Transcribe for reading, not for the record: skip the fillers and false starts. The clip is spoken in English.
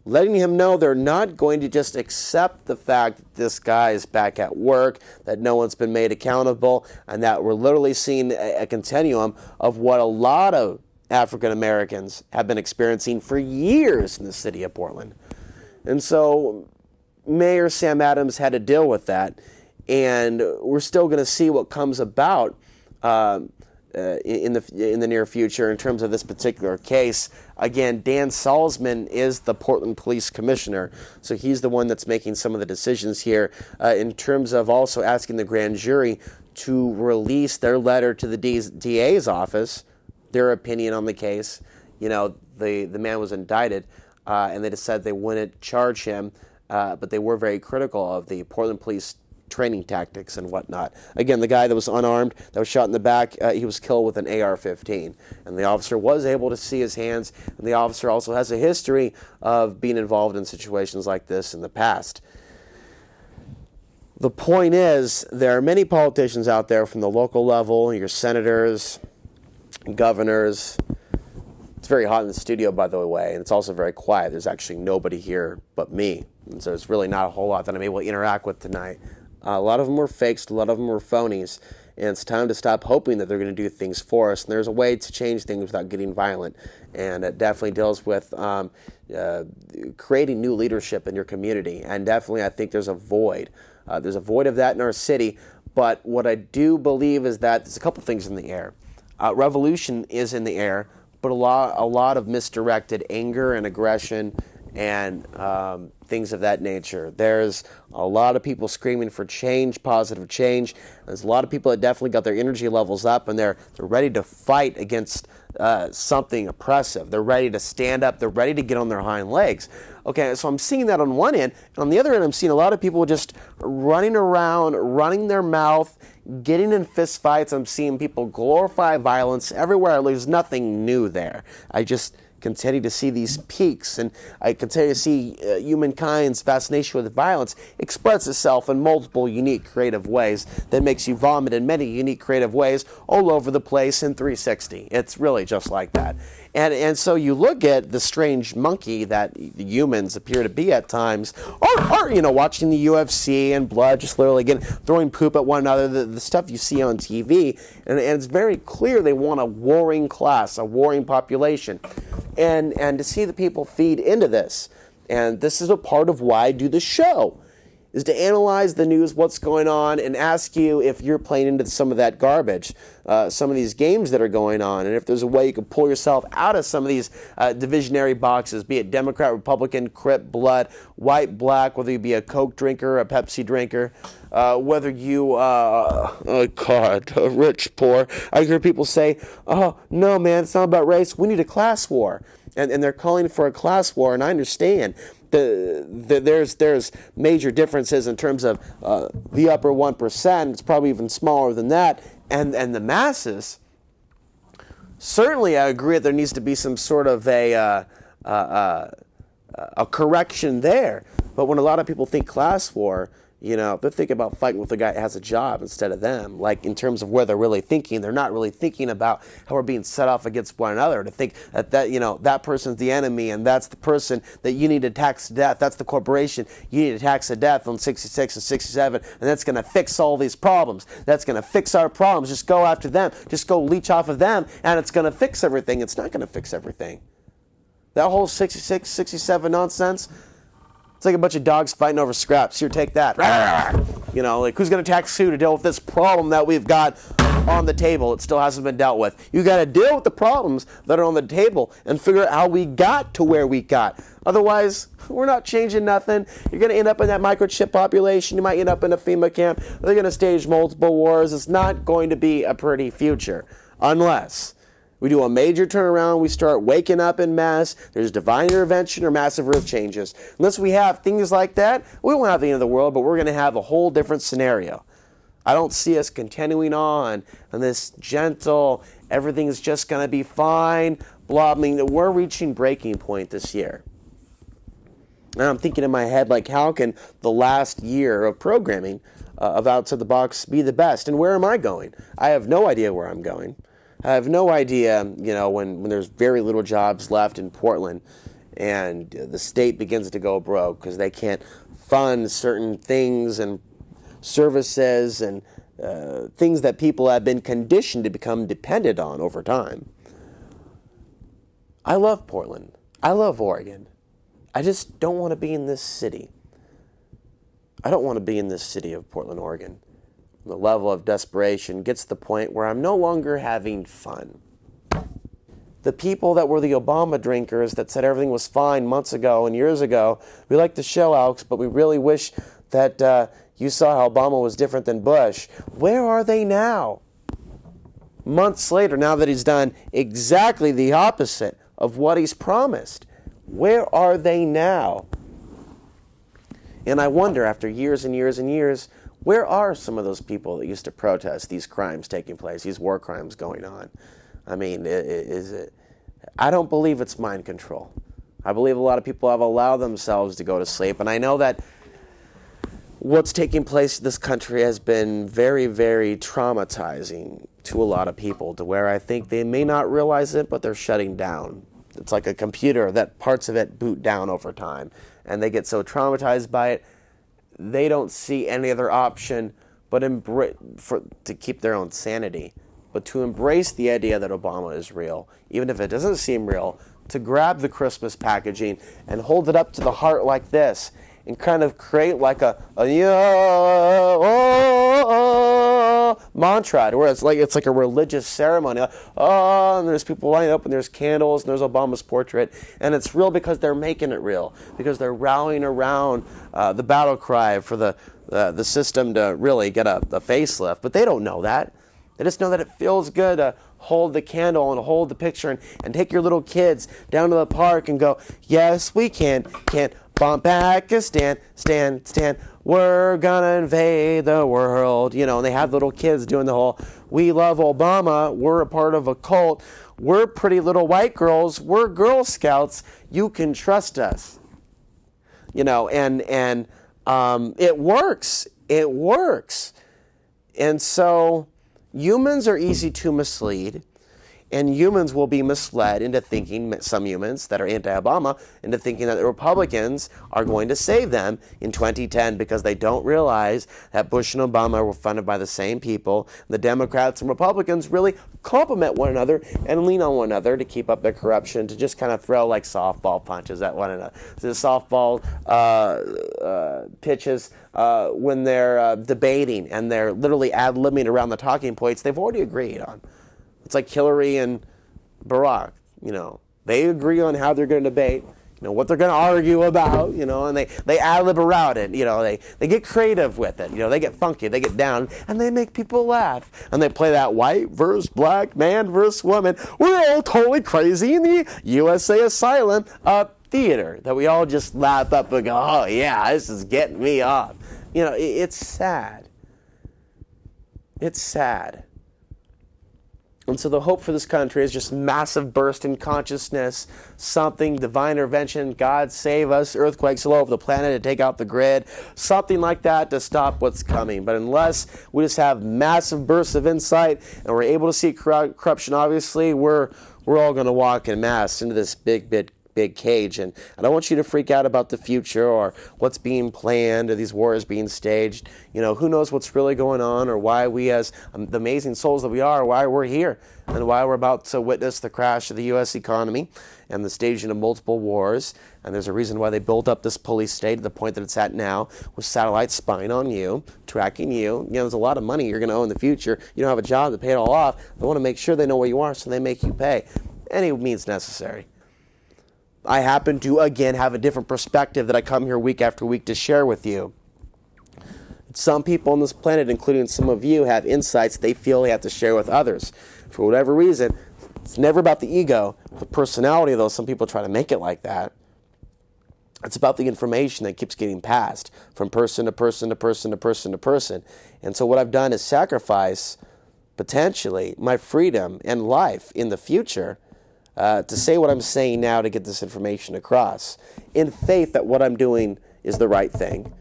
letting him know they're not going to just accept the fact that this guy is back at work, that no one's been made accountable, and that we're literally seeing a continuum of what a lot of African Americans have been experiencing for years in the city of Portland. And so Mayor Sam Adams had to deal with that, and we're still going to see what comes about in the near future in terms of this particular case. Again, Dan Salzman is the Portland Police Commissioner, so he's the one that's making some of the decisions here in terms of also asking the grand jury to release their letter to the DA's office, their opinion on the case. You know, the man was indicted, and they decided they wouldn't charge him, but they were very critical of the Portland Police training tactics and whatnot. Again, the guy that was unarmed, that was shot in the back, he was killed with an AR-15. And the officer was able to see his hands, and the officer also has a history of being involved in situations like this in the past. The point is, there are many politicians out there from the local level, your senators, governors. It's very hot in the studio, by the way, and it's also very quiet. There's actually nobody here but me, and so it's really not a whole lot that I'm able to interact with tonight. A lot of them were fakes, a lot of them were phonies, and it's time to stop hoping that they're going to do things for us. And there's a way to change things without getting violent, and it definitely deals with creating new leadership in your community. And definitely, I think there's a void. There's a void of that in our city, but what I do believe is that there's a couple things in the air. Revolution is in the air, but a lot of misdirected anger and aggression and things of that nature. There's a lot of people screaming for change, positive change. There's a lot of people that definitely got their energy levels up, and they're ready to fight against something oppressive. They're ready to stand up. They're ready to get on their hind legs. Okay, so I'm seeing that on one end. And on the other end, I'm seeing a lot of people just running around, running their mouth, getting in fist fights. I'm seeing people glorify violence everywhere. There's nothing new there. I just continue to see these peaks, and I continue to see humankind's fascination with violence express itself in multiple unique creative ways that makes you vomit in many unique creative ways all over the place in 360. It's really just like that. And so you look at the strange monkey that the humans appear to be at times, or watching the UFC and blood, just literally throwing poop at one another, the stuff you see on TV, and it's very clear they want a warring class, a warring population. And to see the people feed into this, and this is a part of why I do the show, is to analyze the news, what's going on, and ask you if you're playing into some of that garbage, some of these games that are going on, and if there's a way you can pull yourself out of some of these divisionary boxes, be it Democrat, Republican, Crip, Blood, white, black, whether you be a Coke drinker, a Pepsi drinker, whether you, rich, poor. I hear people say, oh, no, man, it's not about race. We need a class war. And they're calling for a class war, and I understand. There's major differences in terms of the upper 1%. It's probably even smaller than that. And the masses, certainly I agree that there needs to be some sort of a correction there. But when a lot of people think class war, they're thinking about fighting with the guy that has a job instead of them. Like, in terms of where they're really thinking, they're not really thinking about how we're being set off against one another. To think that person's the enemy, and that's the person that you need to tax to death. That's the corporation you need to tax to death on 66 and 67, and that's going to fix all these problems. That's going to fix our problems. Just go after them. Just go leech off of them, and it's going to fix everything. It's not going to fix everything. That whole 66, 67 nonsense, it's like a bunch of dogs fighting over scraps. Here, take that. Like, who's going to tax who to deal with this problem that we've got on the table? It still hasn't been dealt with. You got to deal with the problems that are on the table and figure out how we got to where we got. Otherwise, we're not changing nothing. You're going to end up in that microchip population. You might end up in a FEMA camp. They're going to stage multiple wars. It's not going to be a pretty future unless we do a major turnaround, we start waking up en masse, there's divine intervention or massive earth changes. Unless we have things like that, we won't have the end of the world, but we're going to have a whole different scenario. I don't see us continuing on this gentle, everything's just going to be fine, blah. I mean, we're reaching breaking point this year. And I'm thinking in my head, like, how can the last year of programming of Outside the Box be the best? And where am I going? I have no idea where I'm going. I have no idea, when there's very little jobs left in Portland. and the state begins to go broke because they can't fund certain things and services and things that people have been conditioned to become dependent on over time. I love Portland. I love Oregon. I just don't want to be in this city. I don't want to be in this city of Portland, Oregon. The level of desperation gets to the point where I'm no longer having fun. The people that were the Obama drinkers that said everything was fine months ago and years ago, we like the show, Alex, but we really wish that you saw how Obama was different than Bush. Where are they now? Months later, now that he's done exactly the opposite of what he's promised. Where are they now? And I wonder, after years and years and years, where are some of those people that used to protest these crimes taking place, these war crimes going on? I mean, I don't believe it's mind control. I believe a lot of people have allowed themselves to go to sleep. And I know that what's taking place in this country has been very, very traumatizing to a lot of people, to where I think they may not realize it, but they're shutting down. It's like a computer that parts of it boot down over time. And they get so traumatized by it, they don't see any other option but to keep their own sanity. But to embrace the idea that Obama is real, even if it doesn't seem real, to grab the Christmas packaging and hold it up to the heart like this and kind of create like a mantra, where it's like a religious ceremony. And there's people lining up and there's candles and there's Obama's portrait, and it's real because they're making it real, because they're rallying around the battle cry for the system to really get a facelift. But they don't know that. They just know that it feels good to hold the candle and hold the picture and take your little kids down to the park and go, yes, we can bomb Pakistan, stand, we're gonna invade the world. You know, and they have little kids doing the whole, we love Obama, we're a part of a cult, we're pretty little white girls, we're Girl Scouts, you can trust us. You know, and it works. It works. And so humans are easy to mislead, and humans will be misled into thinking, some humans that are anti-Obama, into thinking that the Republicans are going to save them in 2010, because they don't realize that Bush and Obama were funded by the same people. The Democrats and Republicans really complement one another and lean on one another to keep up their corruption, to just kind of throw like softball punches at one another. The softball pitches when they're debating and they're literally ad-libbing around the talking points they've already agreed on. It's like Hillary and Barack, you know. They agree on how they're going to debate, you know, what they're going to argue about, you know, and they ad-lib around it, you know. They get creative with it, you know. They get funky, they get down, and they make people laugh. And they play that white versus black, man versus woman. We're all totally crazy in the USA Asylum theater that we all just lap up and go, oh, yeah, this is getting me off. You know, it's sad. It's sad. And so the hope for this country is just massive burst in consciousness, something, divine intervention, God save us, earthquakes all over the planet to take out the grid, something like that to stop what's coming. But unless we just have massive bursts of insight and we're able to see corruption, obviously, we're all going to walk en masse into this big cage. And I don't want you to freak out about the future or what's being planned or these wars being staged. You know, who knows what's really going on, or why we, as the amazing souls that we are, why we're here and why we're about to witness the crash of the U.S. economy and the staging of multiple wars. And there's a reason why they built up this police state to the point that it's at now, with satellites spying on you, tracking you. You know, there's a lot of money you're going to owe in the future. You don't have a job to pay it all off. They want to make sure they know where you are, so they make you pay. Any means necessary. I happen to, again, have a different perspective that I come here week after week to share with you. Some people on this planet, including some of you, have insights they feel they have to share with others. For whatever reason, it's never about the ego, the personality, though some people try to make it like that. It's about the information that keeps getting passed from person to person to person to person to person. And so what I've done is sacrifice, potentially, my freedom and life in the future to say what I'm saying now to get this information across, in faith that what I'm doing is the right thing,